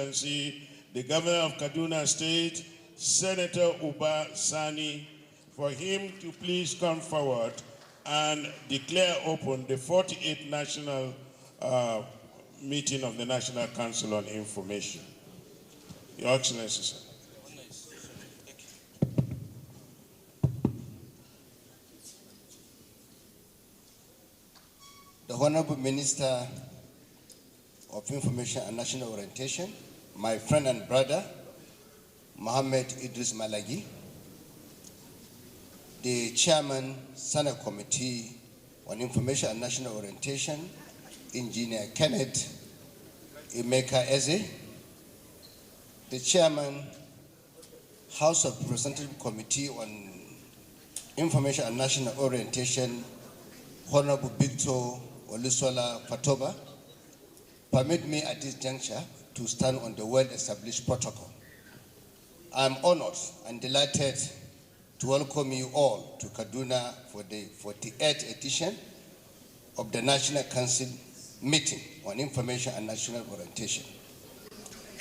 the Governor of Kaduna State, Senator Sani, for him to please come forward and declare open the 48th National Meeting of the National Council on Information. Your Excellency, sir. The Honorable Minister of Information and National Orientation, my friend and brother, Mohammed Idris Malagi, the Chairman, Senate Committee on Information and National Orientation, Engineer Kenneth Emeka Eze, the Chairman, House of Representatives Committee on Information and National Orientation, Honorable Victor Olusola Fatoba, permit me at this juncture to stand on the well-established protocol. I am honored and delighted to welcome you all to Kaduna for the 48th edition of the National Council Meeting on Information and National Orientation.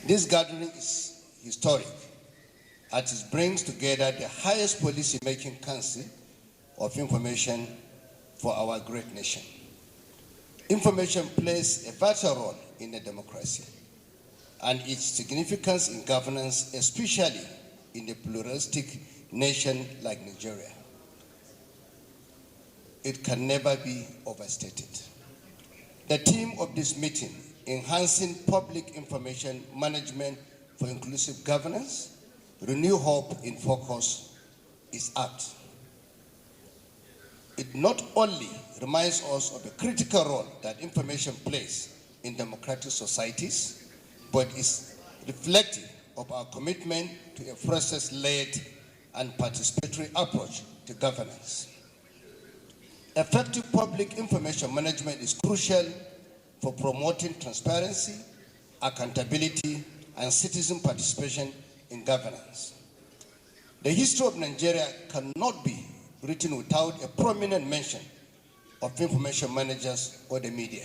This gathering is historic as it brings together the highest policy-making council of information for our great nation. Information plays a vital role in a democracy, and its significance in governance, especially in a pluralistic nation like Nigeria, it can never be overstated. The theme of this meeting, enhancing public information management for inclusive governance, renew hope in focus, is apt. It not only reminds us of the critical role that information plays in democratic societies, but is reflective of our commitment to a process-led and participatory approach to governance. Effective public information management is crucial for promoting transparency, accountability, and citizen participation in governance. The history of Nigeria cannot be written without a prominent mention of information managers or the media.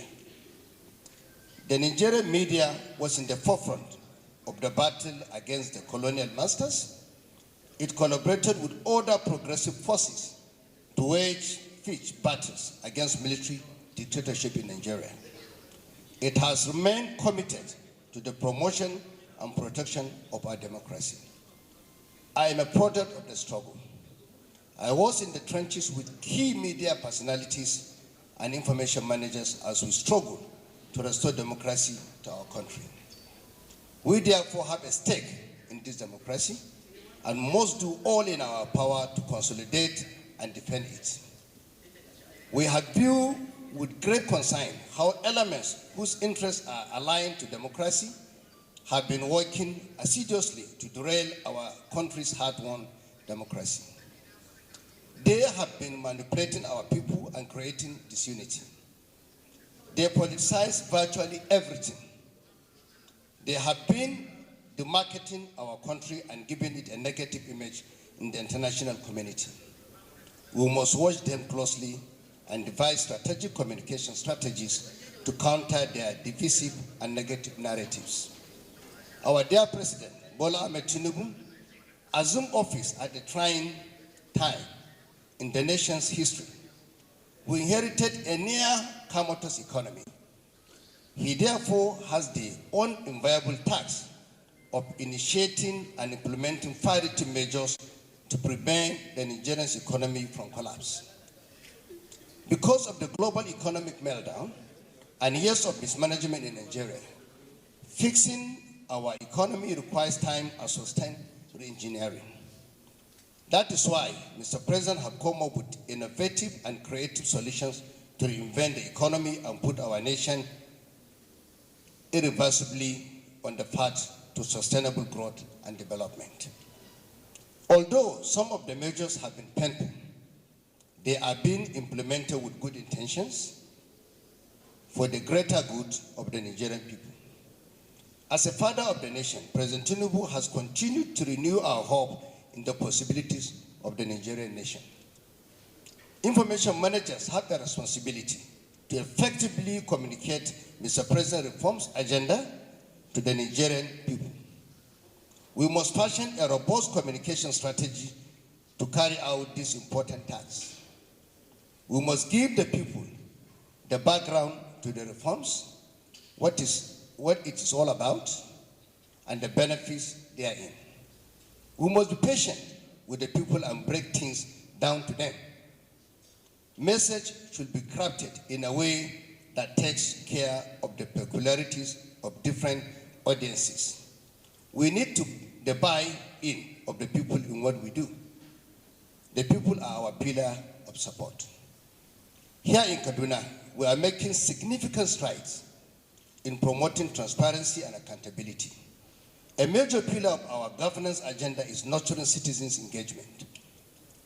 The Nigerian media was in the forefront of the battle against the colonial masters. It collaborated with other progressive forces to wage fierce battles against military dictatorship in Nigeria. It has remained committed to the promotion and protection of our democracy. I am a product of the struggle. I was in the trenches with key media personalities and information managers as we struggled to restore democracy to our country. We therefore have a stake in this democracy and must do all in our power to consolidate and defend it. We have viewed with great concern how elements whose interests are aligned to democracy have been working assiduously to derail our country's hard-won democracy. They have been manipulating our people and creating disunity. They politicize virtually everything. They have been demarketing our country and giving it a negative image in the international community. We must watch them closely and devise strategic communication strategies to counter their divisive and negative narratives. Our dear President, Bola Ahmed Tinubu, assumed office at a trying time in the nation's history. We inherited a near comatose economy. He therefore has the unenviable task of initiating and implementing priority measures to prevent the Nigerian economy from collapse. Because of the global economic meltdown and years of mismanagement in Nigeria, fixing our economy requires time and sustained re-engineering. That is why Mr. President has come up with innovative and creative solutions to reinvent the economy and put our nation irreversibly on the path to sustainable growth and development. Although some of the measures have been painful, they are being implemented with good intentions for the greater good of the Nigerian people. As a father of the nation, President Tinubu has continued to renew our hope in the possibilities of the Nigerian nation. Information managers have the responsibility to effectively communicate Mr. President's reforms agenda to the Nigerian people. We must fashion a robust communication strategy to carry out this important task. We must give the people the background to the reforms, what it is all about, and the benefits therein. We must be patient with the people and break things down to them. Message should be crafted in a way that takes care of the peculiarities of different audiences. We need the buy-in of the people in what we do. The people are our pillar of support. Here in Kaduna, we are making significant strides in promoting transparency and accountability. A major pillar of our governance agenda is nurturing citizens' engagement.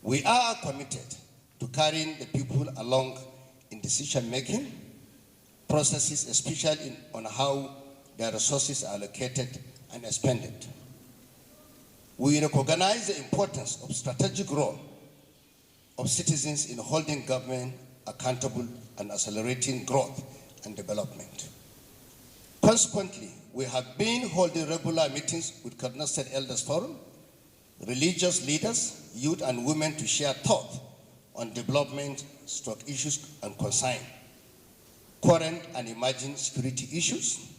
We are committed to carrying the people along in decision-making processes, especially on how their resources are allocated and expended. We recognize the importance of strategic role of citizens in holding government accountable and accelerating growth and development. Consequently, we have been holding regular meetings with Kaduna State Elders Forum, religious leaders, youth and women to share thoughts on development, issues and concern, current and emerging security issues,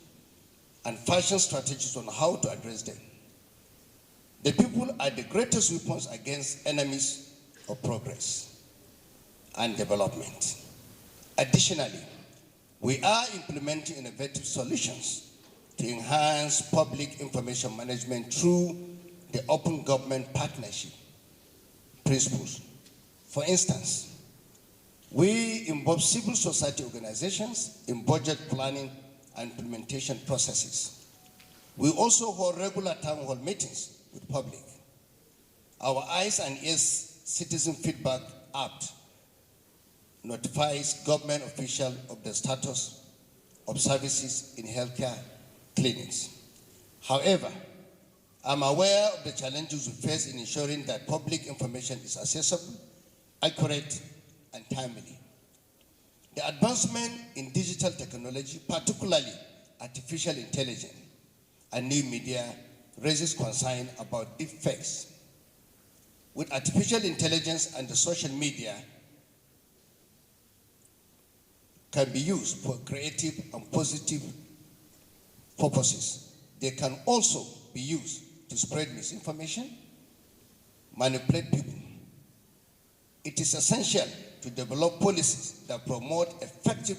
and fashion strategies on how to address them. The people are the greatest weapons against enemies of progress and development. Additionally, we are implementing innovative solutions to enhance public information management through the open government partnership principles. For instance, we involve civil society organizations in budget planning and implementation processes. We also hold regular town hall meetings with public. Our Eyes and Ears Citizen Feedback app notifies government officials of the status of services in healthcare clinics. However, I'm aware of the challenges we face in ensuring that public information is accessible, accurate, and timely. The advancement in digital technology, particularly artificial intelligence and new media, raises concern about deepfakes. With artificial intelligence and the social media can be used for creative and positive purposes. They can also be used to spread misinformation, manipulate people. It is essential to develop policies that promote effective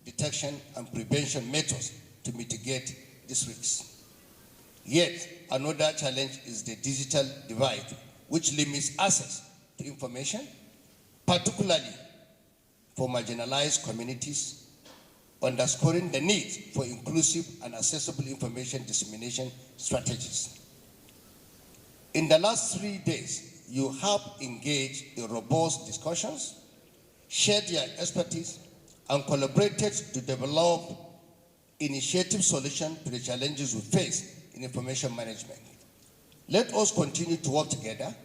detection and prevention methods to mitigate these risks. Yet, another challenge is the digital divide, which limits access to information, particularly for marginalized communities, underscoring the need for inclusive and accessible information dissemination strategies. In the last 3 days, you have engaged in robust discussions, shared your expertise, and collaborated to develop initiative solutions to the challenges we face in information management. Let us continue to work together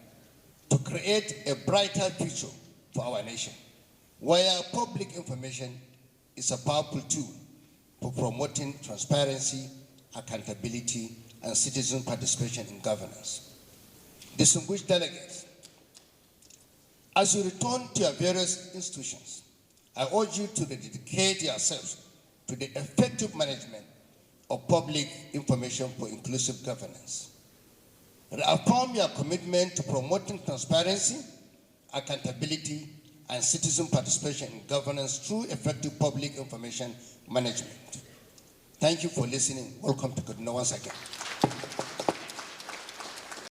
to create a brighter future for our nation, where public information is a powerful tool for promoting transparency, accountability, and citizen participation in governance. Distinguished delegates, as you return to your various institutions, I urge you to dedicate yourselves to the effective management of public information for inclusive governance. Reaffirm your commitment to promoting transparency, accountability, and citizen participation in governance through effective public information management. Thank you for listening. Welcome to Kaduna once again.